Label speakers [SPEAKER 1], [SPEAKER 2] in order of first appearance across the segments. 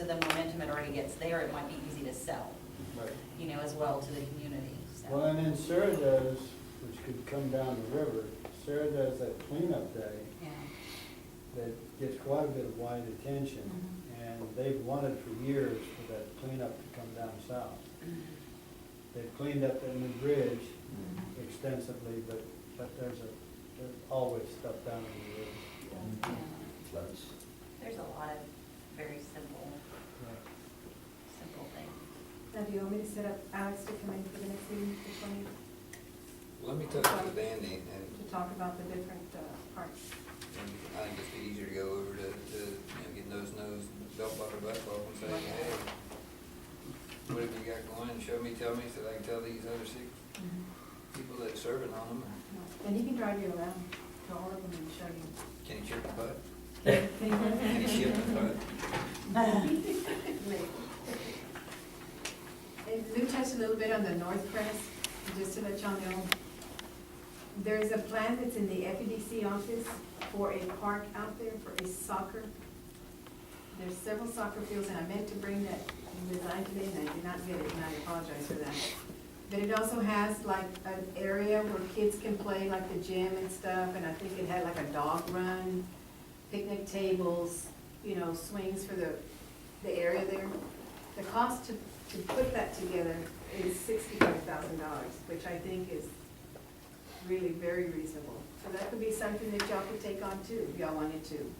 [SPEAKER 1] of the momentum it already gets there, it might be easy to sell,
[SPEAKER 2] Right.
[SPEAKER 1] you know, as well to the community, so.
[SPEAKER 2] Well, and then Sarah does, which could come down the river, Sarah does that cleanup day
[SPEAKER 1] Yeah.
[SPEAKER 2] that gets quite a bit of wide attention. And they've wanted for years for that cleanup to come down south. They've cleaned up the new bridge extensively, but there's always stuff down in the river.
[SPEAKER 1] Yeah.
[SPEAKER 3] Floods.
[SPEAKER 1] There's a lot of very simple things.
[SPEAKER 4] Now, do you want me to set up Alex to come in for the next meeting, the 20th,
[SPEAKER 3] Let me talk to Danny, and
[SPEAKER 4] to talk about the different parts?
[SPEAKER 3] I think it's be easier to go over to get those belt buckle back off and say, hey, what have you got going, and show me, tell me, so I can tell these other six people that are serving on them.
[SPEAKER 4] And he can drive you around to all of them and show you.
[SPEAKER 3] Can you chip the butt?
[SPEAKER 4] Can you-
[SPEAKER 3] Can you ship the butt?
[SPEAKER 4] And Lou touched a little bit on the North Crest, just to let y'all know. There's a plan that's in the FEDC office for a park out there for a soccer. There's several soccer fields, and I meant to bring that design today, and I did not get it, and I apologize for that. But it also has like an area where kids can play, like the gym and stuff, and I think it had like a dog run, picnic tables, you know, swings for the area there. The cost to put that together is $65,000, which I think is really very reasonable. So that could be something that y'all could take on too, if y'all wanted to.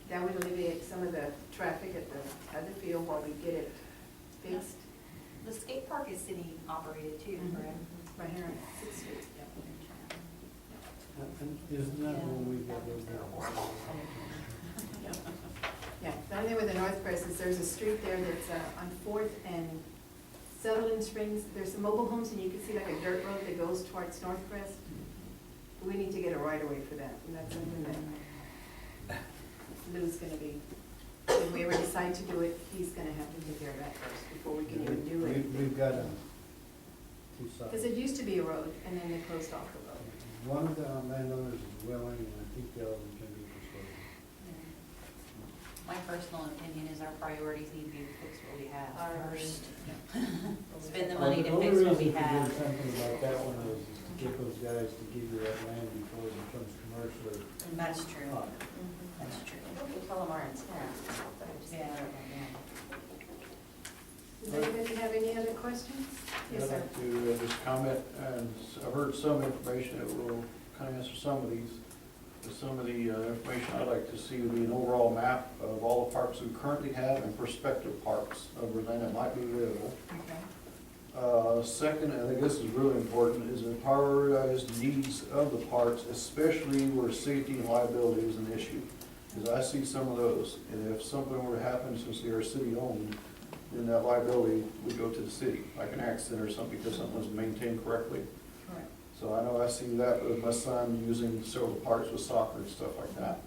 [SPEAKER 4] That would alleviate some of the traffic at the field while we get it fixed.
[SPEAKER 1] The skate park is city operated too, correct?
[SPEAKER 4] Right here on Sixth Street.
[SPEAKER 2] And isn't that when we got those
[SPEAKER 4] Yeah, down there with the North Crest is, there's a street there that's on Fourth and Sutherland Springs. There's some mobile homes, and you can see like a dirt road that goes towards North Crest. We need to get a right of way for that, and that's something that Lou's gonna be, if we ever decide to do it, he's gonna have to take care of that first before we can even do it.
[SPEAKER 2] We've got two sides.
[SPEAKER 4] Because it used to be a road, and then they closed off the road.
[SPEAKER 2] One of the landowners is willing, and I think the other one can be persuaded.
[SPEAKER 1] My personal opinion is our priorities need to be to fix what we have first. Spend the money to fix what we have.
[SPEAKER 2] The only reason to do something like that one is to get those guys to give you that land before it becomes commercially
[SPEAKER 1] That's true.
[SPEAKER 2] hot.
[SPEAKER 1] That's true.
[SPEAKER 5] We tell them our intent.
[SPEAKER 1] Yeah.
[SPEAKER 4] Does anybody have any other questions? Yes,
[SPEAKER 6] I'd
[SPEAKER 4] sir.
[SPEAKER 6] like to just comment, and I've heard some information that will kind of answer some of these. But some of the information I'd like to see would be an overall map of all the parks we currently have and prospective parks of Verlaine that might be available. Second, and I think this is really important, is the prioritized needs of the parks, especially where safety and liability is an issue. Because I see some of those, and if something were to happen, since they are city-owned, then that liability would go to the city, like an accident or something, because something was maintained correctly.
[SPEAKER 4] Correct.
[SPEAKER 6] So I know I see that with my son using several parks with soccer and stuff like that.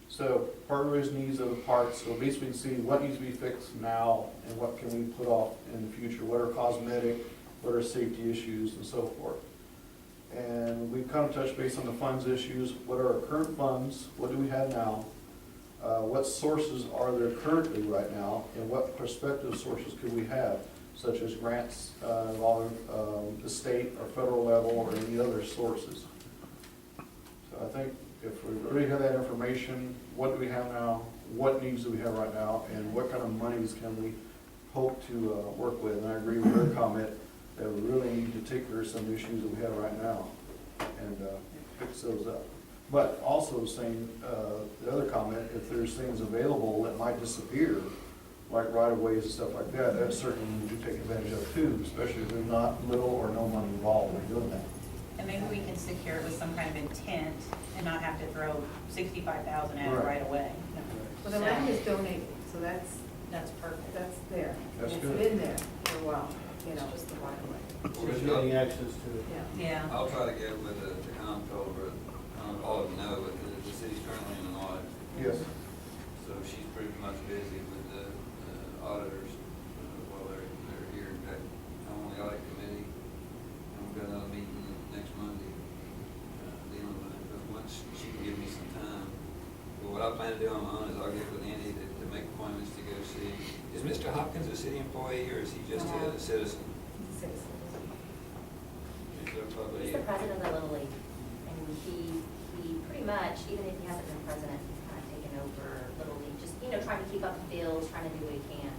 [SPEAKER 6] So prioritized needs of the parks, so basically see what needs to be fixed now and what can we put off in the future, what are cosmetic, what are safety issues and so forth. And we've kind of touched base on the funds issues, what are our current funds, what do we have now? What sources are there currently right now, and what prospective sources could we have, such as grants involving the state or federal level or any other sources. So I think if we already have that information, what do we have now, what needs do we have right now, and what kind of monies can we hope to work with? And I agree with her comment that we really need to take care of some issues that we have right now and fix those up. But also saying, the other comment, if there's things available that might disappear, like right-of-ways and stuff like that, that's certainly we need to take advantage of too, especially if there's not little or no money involved in doing that.
[SPEAKER 1] And maybe we can secure it with some kind of intent and not have to throw 65,000 at it
[SPEAKER 6] Right.
[SPEAKER 1] right away.
[SPEAKER 4] Well, the land is donated, so that's
[SPEAKER 1] perfect.
[SPEAKER 4] that's there.
[SPEAKER 6] That's
[SPEAKER 4] It's
[SPEAKER 6] good.
[SPEAKER 4] been there for a while, you know, just the right of way.
[SPEAKER 2] Just getting access to it.
[SPEAKER 4] Yeah.
[SPEAKER 1] Yeah.
[SPEAKER 3] I'll try to get with the comptroller, all of you know, but the city's currently in an audit.
[SPEAKER 6] Yes.
[SPEAKER 3] So she's pretty much busy with the auditors while they're here. In fact, I'm on the audit committee, and we've got another meeting next Monday dealing with it, but once she can give me some time. But what I plan to do on my own is I'll get with Andy to make appointments to go see Is Mr. Hopkins a city employee or is he just a citizen?
[SPEAKER 5] He's the president of the Little League, and he pretty much, even if he hasn't been president, he's kind of taken over Little League, just, you know, trying to keep up the fields, trying to do what he can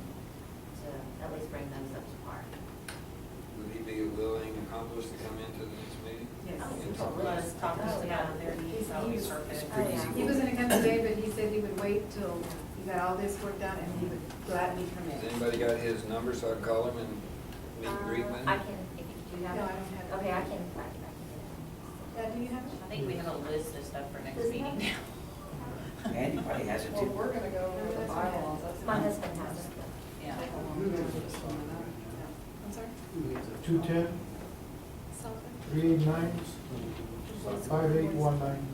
[SPEAKER 5] to at least bring those up to par.
[SPEAKER 3] Would he be a willing accomplice to come into the next meeting?
[SPEAKER 4] Yes.
[SPEAKER 5] Oh,
[SPEAKER 3] And talk about
[SPEAKER 1] Let's
[SPEAKER 3] it?
[SPEAKER 1] talk about their needs, that would be perfect.
[SPEAKER 5] Oh, yeah.
[SPEAKER 4] He was gonna come today, but he said he would wait till he got all this worked out and he would gladly come
[SPEAKER 3] Has
[SPEAKER 4] in.
[SPEAKER 3] anybody got his number so I can call him and meet and greet with him?
[SPEAKER 5] I can, if you have
[SPEAKER 4] No,
[SPEAKER 5] it.
[SPEAKER 4] I don't have it.
[SPEAKER 5] Okay, I can get it.
[SPEAKER 4] Do you have it?
[SPEAKER 1] I think we have a list of stuff for next
[SPEAKER 5] Does
[SPEAKER 1] meeting
[SPEAKER 5] he?
[SPEAKER 1] now.
[SPEAKER 7] Andy probably has it
[SPEAKER 8] Well,
[SPEAKER 7] too.
[SPEAKER 8] we're gonna go over the bylaws. That's
[SPEAKER 5] My
[SPEAKER 8] not-
[SPEAKER 5] husband has it.
[SPEAKER 1] Yeah.
[SPEAKER 4] I'm sorry?
[SPEAKER 9] 210, 389, 5819.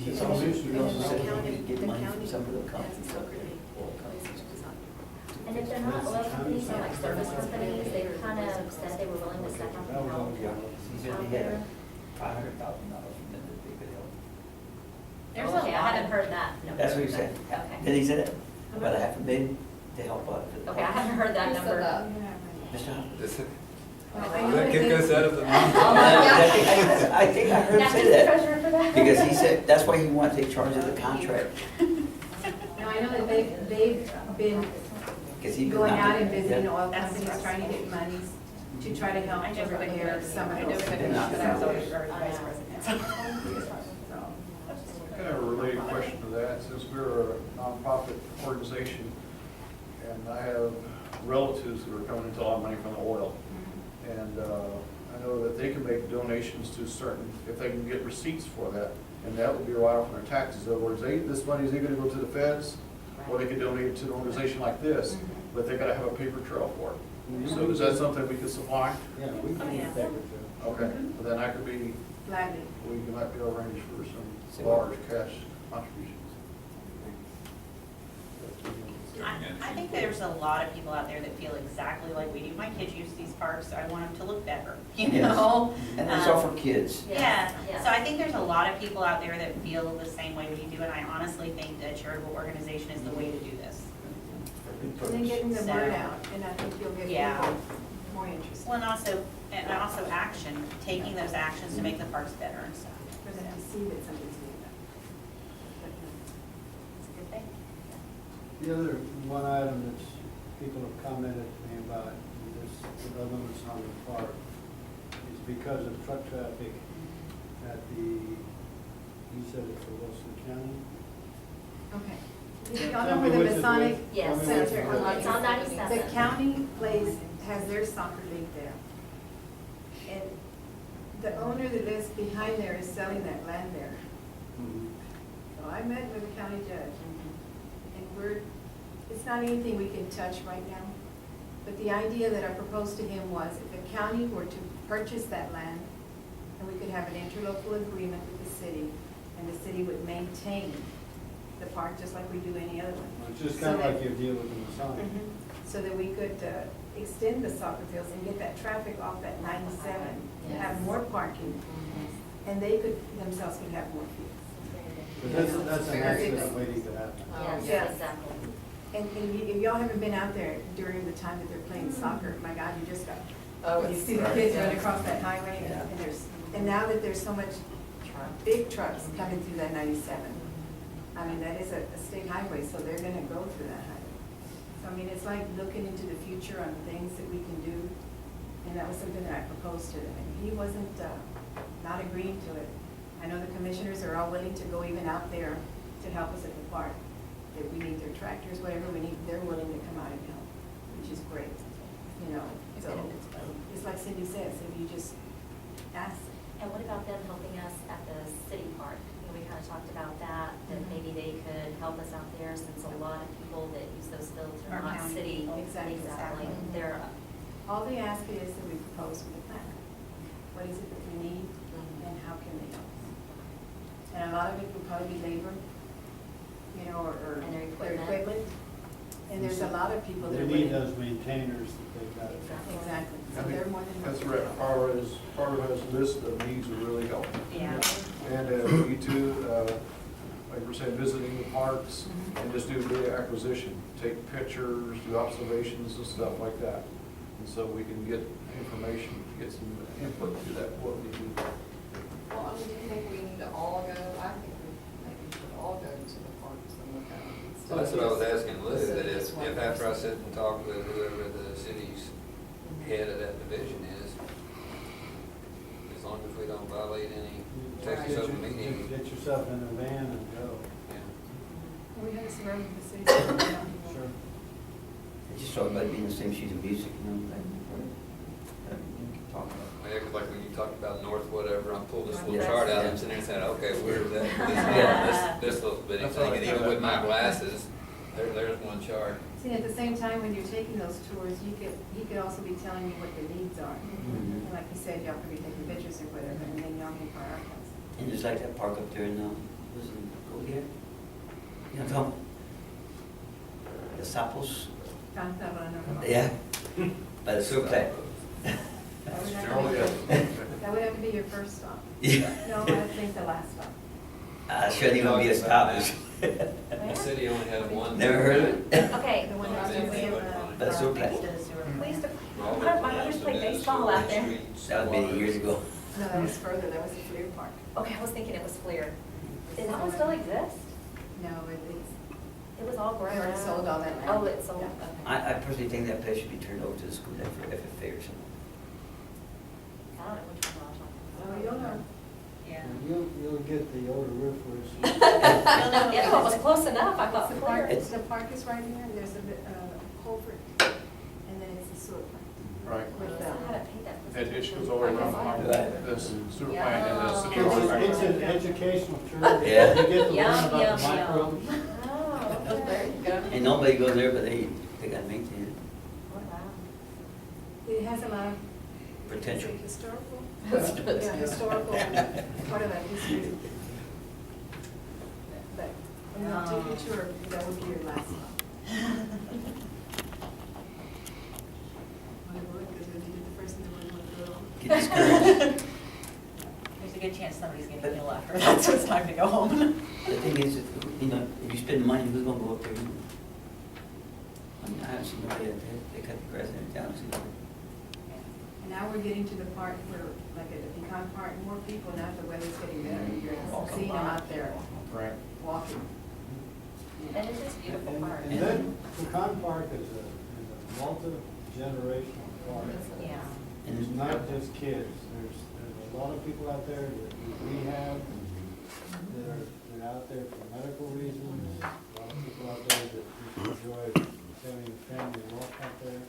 [SPEAKER 7] He's also, he also said he could get money from some of the companies.
[SPEAKER 5] And if they're not oil companies, or like service companies, they kind of said they were willing to step up and help.
[SPEAKER 7] He said
[SPEAKER 5] out
[SPEAKER 7] he had
[SPEAKER 5] there.
[SPEAKER 7] $500,000 from them that they could help.
[SPEAKER 1] There's
[SPEAKER 5] Okay,
[SPEAKER 1] a
[SPEAKER 5] I
[SPEAKER 1] lot
[SPEAKER 5] haven't
[SPEAKER 1] of,
[SPEAKER 5] heard that. No.
[SPEAKER 7] That's what he said.
[SPEAKER 5] Okay.
[SPEAKER 7] Then he said about $500,000 to help out. for the
[SPEAKER 5] Okay, I haven't heard that
[SPEAKER 8] Who said
[SPEAKER 5] number.
[SPEAKER 8] that?
[SPEAKER 7] Mr. Hopkins.
[SPEAKER 3] Does it-
[SPEAKER 4] Well, I
[SPEAKER 3] Does
[SPEAKER 4] know
[SPEAKER 3] that
[SPEAKER 4] that
[SPEAKER 3] kick
[SPEAKER 4] they-
[SPEAKER 3] us out of the meeting?
[SPEAKER 7] I think I heard him
[SPEAKER 5] That's
[SPEAKER 7] say
[SPEAKER 5] the
[SPEAKER 7] that.
[SPEAKER 5] treasurer for that?
[SPEAKER 7] Because he said, that's why he wanted to take charge of the contract.
[SPEAKER 4] No, I know that they've been
[SPEAKER 7] Because he
[SPEAKER 4] going out and visiting
[SPEAKER 7] Yeah.
[SPEAKER 4] oil companies, trying to get monies to try to help
[SPEAKER 1] I
[SPEAKER 4] to
[SPEAKER 1] never
[SPEAKER 4] repair some of
[SPEAKER 1] I
[SPEAKER 4] those.
[SPEAKER 1] never
[SPEAKER 7] They're not-
[SPEAKER 1] but I was always vice president.
[SPEAKER 6] Kind of a related question to that, since we're a nonprofit organization, and I have relatives who are coming into a lot of money from the oil. And I know that they can make donations to certain, if they can get receipts for that, and that would be right off on their taxes. In other words, this money is either gonna go to the feds, or they could donate it to an organization like this, but they gotta have a paper trail for it. So is that something we could supply?
[SPEAKER 2] Yeah, we can get that with you.
[SPEAKER 6] Okay, well, then that could be,
[SPEAKER 4] Gladly.
[SPEAKER 6] we might be able to arrange for some large cash contributions.
[SPEAKER 1] I think there's a lot of people out there that feel exactly like we do. My kids use these parks, so I want them to look better, you
[SPEAKER 7] Yes.
[SPEAKER 1] know?
[SPEAKER 7] And it's all for kids.
[SPEAKER 1] Yeah,
[SPEAKER 5] Yes.
[SPEAKER 1] so I think there's a lot of people out there that feel the same way we do, and I honestly think that charitable organization is the way to do this.
[SPEAKER 4] And then getting the word out, and I think you'll get
[SPEAKER 1] Yeah.
[SPEAKER 4] people more interested.
[SPEAKER 1] Well, and also action, taking those actions to make the parks better and stuff.
[SPEAKER 4] For them to see that something's being done. But,
[SPEAKER 1] It's a good thing.
[SPEAKER 2] The other one item that's, people have commented to me about, this, the limits on the park, is because of truck traffic at the, you said it's the Wilson County?
[SPEAKER 4] Okay.
[SPEAKER 2] Tell
[SPEAKER 4] Y'all know
[SPEAKER 2] me
[SPEAKER 4] where
[SPEAKER 2] which
[SPEAKER 4] the
[SPEAKER 2] is
[SPEAKER 4] Masonic
[SPEAKER 2] which.
[SPEAKER 5] Yes.
[SPEAKER 2] Tell me which is
[SPEAKER 4] Center,
[SPEAKER 2] which.
[SPEAKER 5] It's on 97.
[SPEAKER 4] the county plays, has their soccer league there. And the owner that lives behind there is selling that land there.
[SPEAKER 2] Mhm.
[SPEAKER 4] So I met with the county judge, and it's not anything we can touch right now. But the idea that I proposed to him was if the county were to purchase that land, and we could have an interlocal agreement with the city, and the city would maintain the park just like we do any other one.
[SPEAKER 2] Well, It's just
[SPEAKER 4] So
[SPEAKER 2] kind of
[SPEAKER 4] that-
[SPEAKER 2] like your deal with the Masonic.
[SPEAKER 4] So that we could extend the soccer fields and get that traffic off at 97, and have more parking, and they could, themselves could have more fields.
[SPEAKER 2] But that's an accident waiting to happen.
[SPEAKER 5] Yes,
[SPEAKER 4] Yes.
[SPEAKER 5] exactly.
[SPEAKER 4] And if y'all haven't been out there during the time that they're playing soccer, my God, you just got,
[SPEAKER 8] Oh,
[SPEAKER 4] you
[SPEAKER 8] it's
[SPEAKER 4] see the
[SPEAKER 8] right,
[SPEAKER 4] kids
[SPEAKER 8] yeah.
[SPEAKER 4] run across that highway,
[SPEAKER 7] Yeah.
[SPEAKER 4] and now that there's so much big trucks coming through that 97, I mean, that is a state highway, so they're gonna go through that highway. So, I mean, it's like looking into the future on things that we can do, and that was something that I proposed to him, and he wasn't, not agreeing to it. I know the commissioners are all willing to go even out there to help us at the park. If we need their tractors, whatever we need, they're willing to come out and help, which is great, you know. So, it's like Cindy says, if you just ask.
[SPEAKER 5] And what about them helping us at the city park? You know, we kind of talked about that, that maybe they could help us out there since a lot of people that use those fields are
[SPEAKER 1] Our
[SPEAKER 5] not
[SPEAKER 1] county.
[SPEAKER 5] city.
[SPEAKER 4] Exactly.
[SPEAKER 5] They're,
[SPEAKER 4] All they ask is that we propose with a plan. What is it that we need, and how can they help us? And a lot of it will probably be labor, you know, or
[SPEAKER 5] And their equipment.
[SPEAKER 4] And there's a lot of people that
[SPEAKER 2] They
[SPEAKER 4] are
[SPEAKER 2] need
[SPEAKER 4] willing.
[SPEAKER 2] those maintainers that they've got.
[SPEAKER 5] Exactly.
[SPEAKER 4] Exactly,
[SPEAKER 6] I
[SPEAKER 4] so
[SPEAKER 6] think
[SPEAKER 4] they're more than.
[SPEAKER 6] that's right, part of his list of needs would really help.
[SPEAKER 1] Yeah.
[SPEAKER 6] And you too, like we're saying, visiting the parks and just do data acquisition, take pictures, do observations and stuff like that. And so we can get information, get some input to that, what we do.
[SPEAKER 8] Well, I mean, do you think we need to all go? I think we maybe should all go to the parks and look at them.
[SPEAKER 3] So that's what I was asking Lou, that if after I sit and talk with whoever the city's head of that division is, as long as we don't violate any Texas open meeting.
[SPEAKER 2] Get yourself in a van and go.
[SPEAKER 3] Yeah.
[SPEAKER 4] We have to surround the city. So
[SPEAKER 2] Sure.
[SPEAKER 7] I just talk about being the same sheet of music, you know, like, talk about.
[SPEAKER 3] Yeah, 'cause like when you talked about north whatever, I'm pulling this little
[SPEAKER 5] Yes.
[SPEAKER 3] chart out, and I'm sitting there and saying, okay, where's that?
[SPEAKER 7] Yeah.
[SPEAKER 3] This little bitty
[SPEAKER 6] That's
[SPEAKER 3] thing,
[SPEAKER 6] what I
[SPEAKER 3] and even
[SPEAKER 6] thought.
[SPEAKER 3] with my glasses, there's one chart.
[SPEAKER 4] See, at the same time, when you're taking those tours, he could also be telling you what the needs are.
[SPEAKER 7] Mhm.
[SPEAKER 4] And like you said, y'all could be taking pictures or whatever, and then y'all can prioritize.
[SPEAKER 7] And just like that park up there in, was it Goliad? You know, Tom? The Sapos?
[SPEAKER 4] Found that one, I don't know.
[SPEAKER 7] Yeah, by the sewer plant.
[SPEAKER 4] That would have to
[SPEAKER 6] Generally,
[SPEAKER 4] be-
[SPEAKER 6] yeah.
[SPEAKER 4] that would have to be your first stop.
[SPEAKER 7] Yeah.
[SPEAKER 4] No, I think the last stop.
[SPEAKER 7] Shouldn't even be a stop.
[SPEAKER 3] The city only has one.
[SPEAKER 7] Never heard of it?
[SPEAKER 5] Okay,
[SPEAKER 4] The one
[SPEAKER 3] Yeah,
[SPEAKER 4] that's
[SPEAKER 3] they-
[SPEAKER 4] in
[SPEAKER 3] they
[SPEAKER 4] the,
[SPEAKER 3] look fine.
[SPEAKER 7] But it's so
[SPEAKER 1] Next
[SPEAKER 7] bad.
[SPEAKER 1] to the sewer.
[SPEAKER 5] we used to,
[SPEAKER 3] All
[SPEAKER 5] my
[SPEAKER 3] the
[SPEAKER 5] brothers
[SPEAKER 3] plants
[SPEAKER 5] played
[SPEAKER 3] and
[SPEAKER 5] baseball
[SPEAKER 3] the
[SPEAKER 5] out there.
[SPEAKER 3] streets,
[SPEAKER 7] That was many
[SPEAKER 3] water.
[SPEAKER 7] years ago.
[SPEAKER 4] no, that was further, that was the Fleer Park.
[SPEAKER 5] Okay, I was thinking it was Fleer. Does that one still exist?
[SPEAKER 4] No, it's,
[SPEAKER 5] It was all grown
[SPEAKER 4] they already
[SPEAKER 5] out.
[SPEAKER 4] sold all that land.
[SPEAKER 5] Oh, it's sold,
[SPEAKER 4] Yeah.
[SPEAKER 5] okay.
[SPEAKER 7] I personally think that place should be turned over to the school, like for FFA or something.
[SPEAKER 5] I don't know which one I was talking
[SPEAKER 4] Oh,
[SPEAKER 5] about.
[SPEAKER 4] you'll know.
[SPEAKER 1] Yeah.
[SPEAKER 2] And you'll get the older roofers.
[SPEAKER 1] You'll know,
[SPEAKER 5] Yeah, it was close enough, I thought
[SPEAKER 4] The
[SPEAKER 5] Fleer.
[SPEAKER 4] park is right here, and there's a bit, culvert, and then it's the sewer plant.
[SPEAKER 6] Right.
[SPEAKER 4] With
[SPEAKER 5] I
[SPEAKER 4] that.
[SPEAKER 5] hadn't paid that.
[SPEAKER 6] It ditch goes all the way around
[SPEAKER 7] Right.
[SPEAKER 6] this sewer plant and the city.
[SPEAKER 2] It's
[SPEAKER 6] hall.
[SPEAKER 2] it's an educational tour.
[SPEAKER 7] Yeah.
[SPEAKER 2] You get to learn
[SPEAKER 5] Yum,
[SPEAKER 2] about
[SPEAKER 5] yum,
[SPEAKER 2] the microbes.
[SPEAKER 5] Oh, okay. There you go.
[SPEAKER 7] And nobody goes there, but they gotta maintain it.
[SPEAKER 5] Oh, wow.
[SPEAKER 4] It has a lot of.
[SPEAKER 7] Potential.
[SPEAKER 4] is it historical? Yeah, historical, part of that history. But, I'm not too sure, that would be your last stop. Because when you did the first one, they wouldn't go.
[SPEAKER 7] Get discouraged.
[SPEAKER 1] There's a good chance somebody's gonna kill after that, so it's time to go home.
[SPEAKER 7] The thing is, you know, if you spend money, who's gonna go up there? I mean, I haven't seen nobody, they cut the grass and everything down, so.
[SPEAKER 4] And now we're getting to the part where, like at the Pecan Park, more people, now the weather's getting better, you're seeing them out there
[SPEAKER 6] Right.
[SPEAKER 4] walking.
[SPEAKER 5] And it's just beautiful park.
[SPEAKER 2] And then Pecan Park is a multi-generational park.
[SPEAKER 1] Yeah.
[SPEAKER 7] And
[SPEAKER 2] It's not just kids. There's a lot of people out there that we have, that are out there for medical reasons. A lot of people out there that just enjoy having a family walk out there.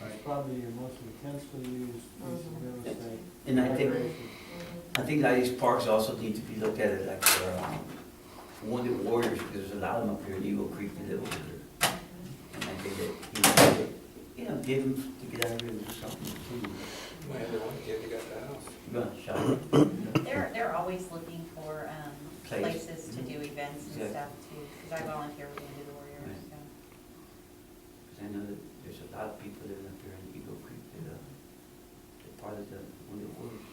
[SPEAKER 2] It's probably your most intensely used piece of real estate.
[SPEAKER 7] And I think,
[SPEAKER 2] Recreation.
[SPEAKER 7] I think that these parks also need to be looked at as like for, wounded warriors, because there's a lot of them up here in Eagle Creek that live over there. And I think that, you know, give them to get out here and do something too.
[SPEAKER 3] Well, the one kid that got the house.
[SPEAKER 7] You want to shop?
[SPEAKER 1] They're always looking for,
[SPEAKER 7] Place.
[SPEAKER 1] places to do events and
[SPEAKER 7] Yeah.
[SPEAKER 1] stuff too, because I volunteer with Wounded Warriors,
[SPEAKER 7] Right.
[SPEAKER 1] so.
[SPEAKER 7] Because I know that there's a lot of people living up there in Eagle Creek that, that part of the wounded warriors.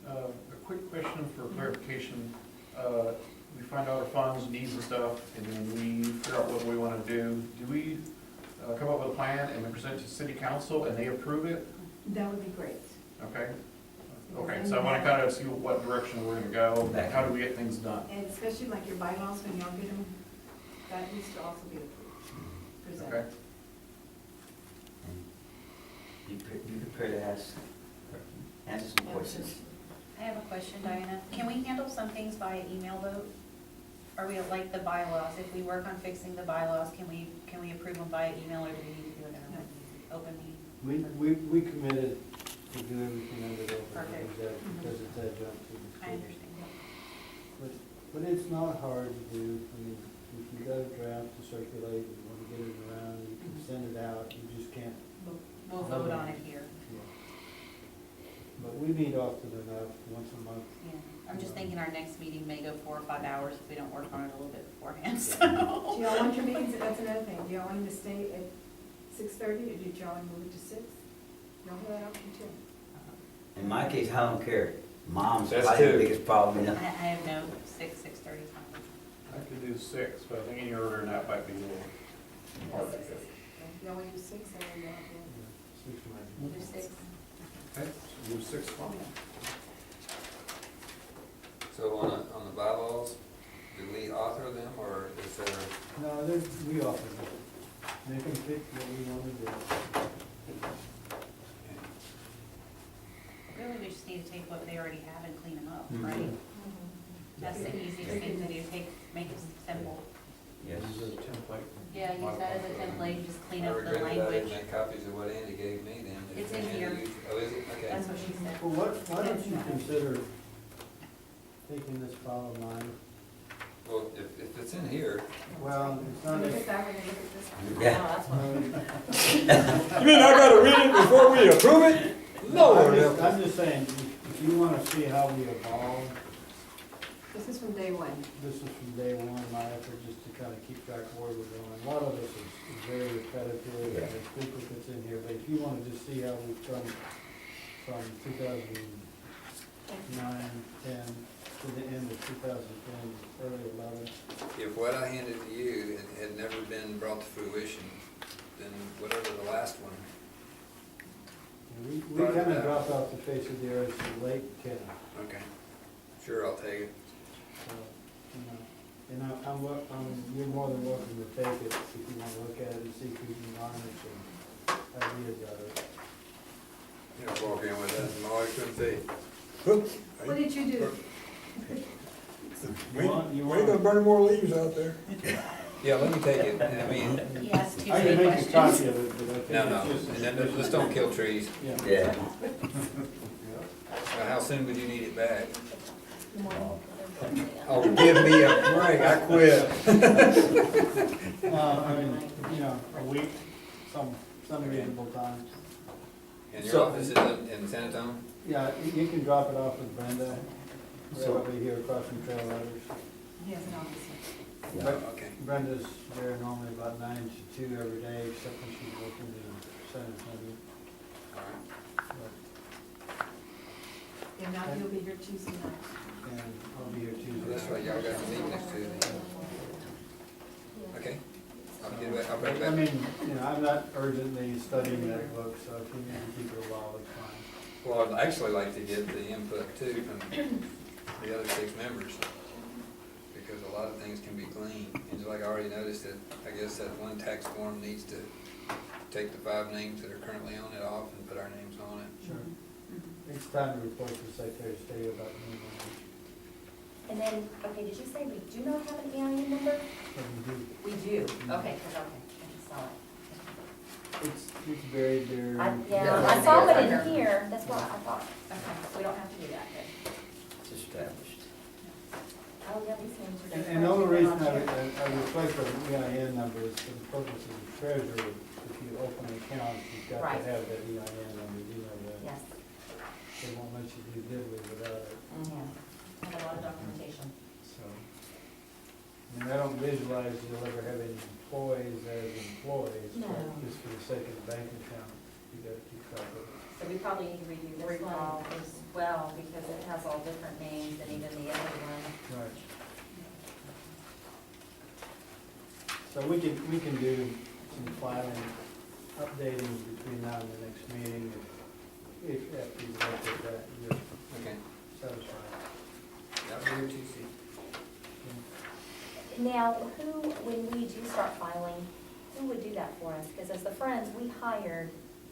[SPEAKER 6] A quick question for clarification. We find out our funds, needs and stuff, and then we figure out what we want to do. Do we come up with a plan and we present it to city council and they approve it?
[SPEAKER 4] That would be great.
[SPEAKER 6] Okay? Okay, so I want to kind of see what direction we're going to go. How do we get things done?
[SPEAKER 4] And especially like your bylaws, when y'all get them, that needs to also be approved,
[SPEAKER 6] Okay?
[SPEAKER 4] presented.
[SPEAKER 7] And be prepared to answer some questions.
[SPEAKER 1] I have a question, Diana. Can we handle some things via email vote? Are we like the bylaws? If we work on fixing the bylaws, can we approve them via email, or do we need to do it in an open meeting?
[SPEAKER 2] We committed to do everything under the open
[SPEAKER 1] Perfect.
[SPEAKER 2] meetings act because it's adjunct to the.
[SPEAKER 1] I understand.
[SPEAKER 2] But it's not hard to do. I mean, if you got a draft to circulate and want to get it around, you can send it out. You just can't.
[SPEAKER 1] We'll vote on it here.
[SPEAKER 2] Yeah. But we meet often enough, once a month.
[SPEAKER 1] Yeah. I'm just thinking our next meeting may go 4 or 5 hours if we don't work on it a little bit beforehand, so.
[SPEAKER 4] Do y'all want your meetings, that's another thing, do y'all want them to stay at 6:30, or do y'all want to move it to 6? Y'all have that option too.
[SPEAKER 7] In my case, I don't care. Mom's
[SPEAKER 3] That's
[SPEAKER 7] probably the
[SPEAKER 3] two.
[SPEAKER 7] biggest problem, you
[SPEAKER 1] I
[SPEAKER 7] know?
[SPEAKER 1] have no 6:30 time.
[SPEAKER 6] I could do 6, but I think any earlier than that might be a little hard to get.
[SPEAKER 4] You only do 6 and then
[SPEAKER 2] Yeah, 6 might
[SPEAKER 4] you
[SPEAKER 2] be.
[SPEAKER 4] do 6.
[SPEAKER 6] Okay, so do 6 o'clock.
[SPEAKER 3] So on the bylaws, do we author them, or is there,
[SPEAKER 2] No, we offer them. They can pick what we want to do.
[SPEAKER 1] Really, we just need to take what they already have and clean them up,
[SPEAKER 7] Mhm.
[SPEAKER 1] right?
[SPEAKER 4] Mm-hmm.
[SPEAKER 1] That's the easiest thing to do, make it simple.
[SPEAKER 7] Yes.
[SPEAKER 6] Use a template.
[SPEAKER 1] Yeah, use that as a template, just clean
[SPEAKER 3] I
[SPEAKER 1] up the
[SPEAKER 3] regret that I didn't
[SPEAKER 1] language.
[SPEAKER 3] make copies of what Andy gave me then.
[SPEAKER 1] It's in
[SPEAKER 3] Andy
[SPEAKER 1] here.
[SPEAKER 3] used- Oh, is it? Okay.
[SPEAKER 1] That's what she said.
[SPEAKER 2] Well, why don't you consider taking this file of mine?
[SPEAKER 3] Well, if it's in here,
[SPEAKER 2] Well, it's
[SPEAKER 4] So
[SPEAKER 2] not,
[SPEAKER 4] look at that one and look at this one.
[SPEAKER 7] Yeah.
[SPEAKER 5] Oh, that's one.
[SPEAKER 9] You mean I gotta read it before we approve it? Lord,
[SPEAKER 2] I'm just saying, if you wanna see how we evolve,
[SPEAKER 4] This is from day one.
[SPEAKER 2] this is from day one, my effort just to kind of keep track of where we're going. A lot of this is very repetitive, and there's duplicates in here, but if you wanna just see how we've come from 2009, 10, to the end of 2010, early 11.
[SPEAKER 3] if what I handed to you had never been brought to fruition, then whatever the last one,
[SPEAKER 2] We
[SPEAKER 3] Right,
[SPEAKER 2] kind
[SPEAKER 3] yeah.
[SPEAKER 2] of dropped off the face of the earth in late 10.
[SPEAKER 3] okay, sure, I'll take it.
[SPEAKER 2] So, you're more than welcome to take it if you want to look at it and see if we can garnish some ideas out of it.
[SPEAKER 3] You know, walk in with that, and all I couldn't see.
[SPEAKER 4] What did you do?
[SPEAKER 9] We
[SPEAKER 2] You want-
[SPEAKER 9] ain't gonna burn more leaves out there.
[SPEAKER 3] Yeah, let me take it, I mean,
[SPEAKER 1] He asked too
[SPEAKER 2] I
[SPEAKER 1] many
[SPEAKER 2] can make a
[SPEAKER 1] questions.
[SPEAKER 2] copy of it, but I think
[SPEAKER 3] no, no,
[SPEAKER 2] it's just.
[SPEAKER 3] and then let's don't kill trees.
[SPEAKER 2] Yeah.
[SPEAKER 7] Yeah.
[SPEAKER 3] How soon would you need it back?
[SPEAKER 5] More.
[SPEAKER 3] Oh, give me a break, I quit.
[SPEAKER 2] I mean, a week, some reasonable time.
[SPEAKER 3] And your
[SPEAKER 7] So-
[SPEAKER 3] office is in San Antonio?
[SPEAKER 2] Yeah, you can drop it off with Brenda, right
[SPEAKER 7] So-
[SPEAKER 2] over here across from Trail Letters.
[SPEAKER 4] He has an office.
[SPEAKER 3] Oh, okay.
[SPEAKER 2] Brenda's there normally about 9 to 2 every day, except when she's working in San Antonio.
[SPEAKER 3] All right.
[SPEAKER 2] But-
[SPEAKER 4] And now he'll be here Tuesday night.
[SPEAKER 2] And I'll be here Tuesday.
[SPEAKER 3] That's right, y'all got the meeting next Tuesday. Okay, I'll bring it
[SPEAKER 2] I
[SPEAKER 3] back.
[SPEAKER 2] mean, I'm not urgently studying that book, so if you need to keep it a while, it's fine.
[SPEAKER 3] Well, I'd actually like to get the input too from the other 6 members, because a lot of things can be gleaned. And just like I already noticed that, I guess that one tax form needs to take the 5 names that are currently on it off and put our names on it.
[SPEAKER 2] Sure. It's time to report to the Secretary of State about the new language.
[SPEAKER 5] And then, okay, did you say we do not have an EIN number?
[SPEAKER 2] But we do.
[SPEAKER 5] We do. Okay, I just saw it.
[SPEAKER 2] It's buried there.
[SPEAKER 5] Yeah, I saw it in here, that's what I thought. Okay, so we don't have to do that then.
[SPEAKER 7] It's established.
[SPEAKER 5] Oh, yeah, these names are different.
[SPEAKER 2] And the only reason I reflect the EIN number is for the purpose of the treasurer. If you open an account, you've got
[SPEAKER 5] Right.
[SPEAKER 2] to have that EIN number, you know that.
[SPEAKER 5] Yes.
[SPEAKER 2] They won't let you do diddly without it,
[SPEAKER 5] I have a lot of documentation.
[SPEAKER 2] so. I mean, I don't visualize you'll ever have any employees as employees,
[SPEAKER 5] No.
[SPEAKER 2] but just for the sake of the bank account, you gotta keep track of it.
[SPEAKER 5] So we probably need to review this one as well, because it has all different names than even the other one.
[SPEAKER 2] Right. So we can do some filing, updating between now and the next meeting, if after you look at that, you're
[SPEAKER 3] Okay,
[SPEAKER 2] satisfied.
[SPEAKER 3] I'll be here Tuesday.
[SPEAKER 5] Now, when we do start filing, who would do that for us? Because as the Friends, we hired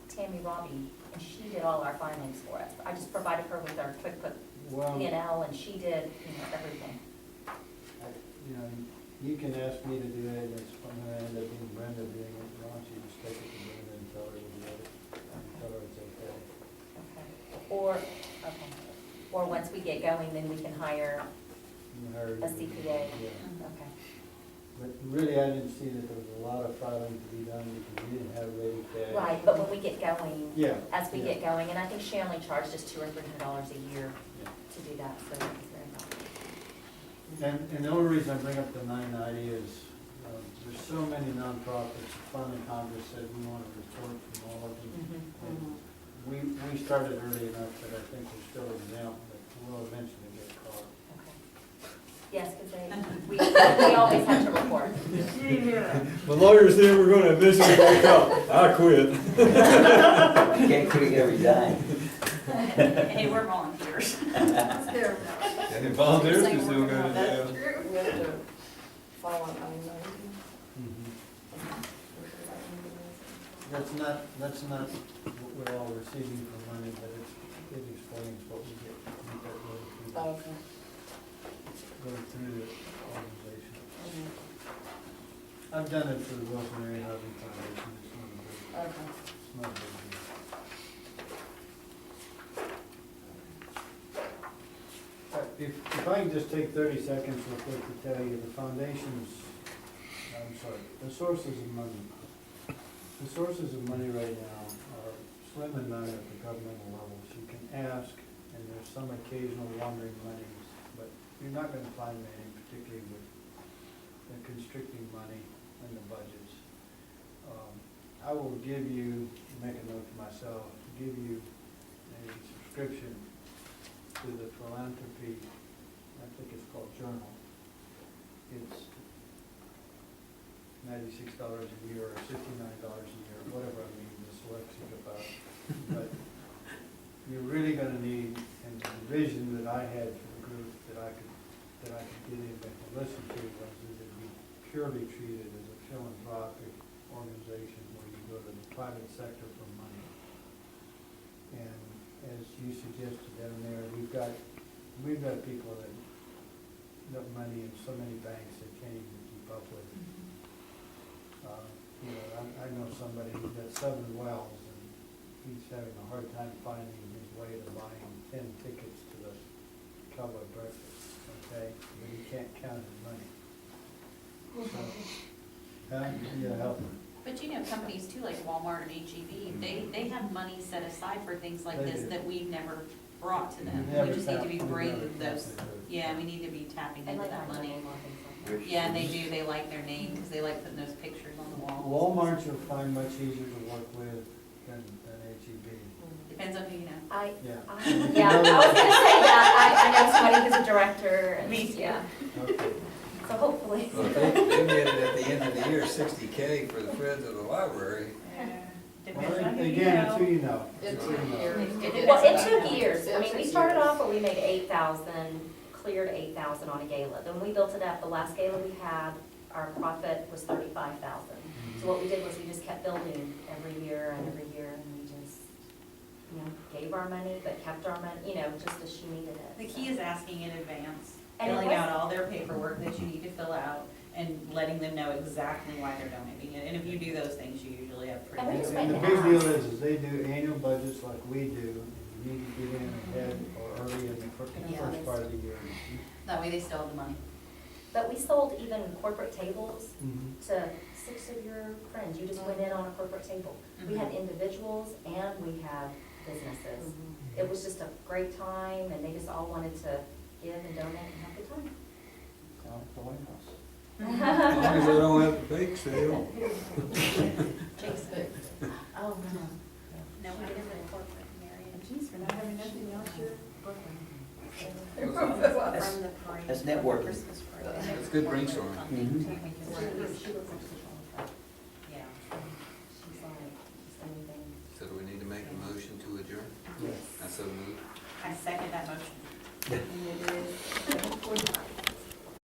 [SPEAKER 5] Tammy Robbie, and she did all our filings for us. I just provided her with our QuickBook
[SPEAKER 2] Well,
[SPEAKER 5] P&L, and she did, everything.
[SPEAKER 2] You can ask me to do it, and it's gonna end up being Brenda doing it, why don't you just take it to Brenda and tell her to do it, and tell her it's okay.
[SPEAKER 5] Okay. Or once we get going, then we can hire,
[SPEAKER 2] You hire-
[SPEAKER 5] A CPA.
[SPEAKER 2] Yeah.
[SPEAKER 5] okay.
[SPEAKER 2] But really, I didn't see that there was a lot of filing to be done, because we didn't have ready cash.
[SPEAKER 5] Right, but when we get going,
[SPEAKER 2] Yeah.
[SPEAKER 5] as we
[SPEAKER 2] yeah,
[SPEAKER 5] get going, and I think she only charged us $200 or $300 a year
[SPEAKER 2] yeah.
[SPEAKER 5] to do that, so that was very helpful.
[SPEAKER 2] And the only reason I bring up the 990 is, there's so many nonprofits, Fund in Congress said we want a report from all of them.
[SPEAKER 5] Mm-hmm.
[SPEAKER 2] We started early enough that I think we're still exempt, but will eventually get caught.
[SPEAKER 5] Yes, because we always have to report.
[SPEAKER 9] The lawyer said we're gonna eventually get caught. I quit.
[SPEAKER 7] You can't quit every time.
[SPEAKER 1] Hey, we're volunteers.
[SPEAKER 4] That's their,
[SPEAKER 3] And volunteers can still go to jail.
[SPEAKER 8] We have to file an I-90.
[SPEAKER 2] That's not what we're all receiving for money, but it explains what we get, that
[SPEAKER 8] Okay.
[SPEAKER 2] going through the organization. I've done it for the Wilson Area Housing Foundation, it's not a big,
[SPEAKER 8] Okay.
[SPEAKER 2] it's not a big deal. If I can just take 30 seconds real quick to tell you, the sources of money. The sources of money right now are slim and none at the governmental levels. You can ask, and there's some occasional wandering monies, but you're not gonna find many, particularly with the constricting money and the budgets. I will give you, make a note to myself, give you a subscription to the philanthropy, I think it's called Journal. It's $96 a year or $69 a year, whatever I mean, dyslexic about. But you're really gonna need, and the vision that I had for the group that I could get in and listen to was that it be purely treated as a philanthropic organization where you go to the private sector for money. And as you suggested down there, we've got people that got money in so many banks they can't even keep up with. I know somebody who's got 7 wells, and he's having a hard time finding his way to buying 10 tickets to the cowboy breakfast, okay? But he can't count his money. Yeah, help him.
[SPEAKER 1] But you know, companies too, like Walmart and HEB, they have money set aside for things like
[SPEAKER 2] They
[SPEAKER 1] this
[SPEAKER 2] do.
[SPEAKER 1] that we've never brought to them.
[SPEAKER 2] Never
[SPEAKER 1] We just need to be
[SPEAKER 2] tap- we
[SPEAKER 1] bringing
[SPEAKER 2] never tap
[SPEAKER 1] those,
[SPEAKER 2] into it.
[SPEAKER 1] yeah, we need to be tapping
[SPEAKER 5] They
[SPEAKER 1] into
[SPEAKER 5] like
[SPEAKER 1] that
[SPEAKER 5] our
[SPEAKER 1] money.
[SPEAKER 5] name on things like that.
[SPEAKER 1] Yeah, and they do, they like their name, because they like putting those pictures on the wall.
[SPEAKER 2] Walmart you'll find much easier to work with than HEB.
[SPEAKER 1] Depends on who you know.
[SPEAKER 2] Yeah.
[SPEAKER 5] Yeah, I was gonna say that, I know somebody who's a director, and,
[SPEAKER 1] Me too.
[SPEAKER 5] yeah,
[SPEAKER 2] Okay.
[SPEAKER 5] so hopefully.
[SPEAKER 3] Well, they made it at the end of the year, $60K for the Friends of the Library.
[SPEAKER 1] Depends
[SPEAKER 2] Well,
[SPEAKER 1] on who you
[SPEAKER 2] again, it's who
[SPEAKER 1] know.
[SPEAKER 2] you know.
[SPEAKER 8] It
[SPEAKER 2] It's who you
[SPEAKER 8] took
[SPEAKER 2] know.
[SPEAKER 8] years.
[SPEAKER 5] Well, it took years, I
[SPEAKER 8] It
[SPEAKER 5] mean, we
[SPEAKER 8] took
[SPEAKER 5] started
[SPEAKER 8] years.
[SPEAKER 5] off where we made 8,000, cleared 8,000 on a gala. Then we built it up, the last gala we had, our profit was 35,000. So what we did was we just kept building every year, and we just, gave our money, but kept our money, just as she needed it.
[SPEAKER 1] The key is asking in advance,
[SPEAKER 5] And it
[SPEAKER 1] filling
[SPEAKER 5] was-
[SPEAKER 1] out all their paperwork that you need to fill out, and letting them know exactly why they're donating it. And if you do those things, you usually have pretty
[SPEAKER 5] And we
[SPEAKER 1] good.
[SPEAKER 5] just
[SPEAKER 2] And the
[SPEAKER 5] went
[SPEAKER 2] big
[SPEAKER 5] to
[SPEAKER 2] deal
[SPEAKER 5] ask.
[SPEAKER 2] is they do annual budgets like we do, and you need to get in ahead or early in the
[SPEAKER 1] Yeah.
[SPEAKER 2] first part of the year.
[SPEAKER 1] That way they still have the money.
[SPEAKER 5] But we sold even corporate tables
[SPEAKER 2] Mhm.
[SPEAKER 5] to 6 of your friends. You just went in on a corporate table. We had individuals and we had businesses. It was just a great time, and they just all wanted to give and donate and have a good time.
[SPEAKER 2] Sounds like the White House.
[SPEAKER 9] As long as they don't have the bake sale.
[SPEAKER 1] Jason. Oh, no. No, we didn't have a corporate, Marion.
[SPEAKER 4] geez, for not having nothing else, you're Brooklyn.
[SPEAKER 1] From the parade.
[SPEAKER 7] That's networking.
[SPEAKER 1] Christmas parade.
[SPEAKER 3] It's good brainstorming.
[SPEAKER 7] Mhm.
[SPEAKER 5] She looks like she's on the track.
[SPEAKER 1] Yeah.
[SPEAKER 5] She's like, same thing.
[SPEAKER 3] So do we need to make a motion to adjourn?
[SPEAKER 2] Yes.
[SPEAKER 3] I so moved.
[SPEAKER 1] I second that motion.
[SPEAKER 4] And it is 7:45.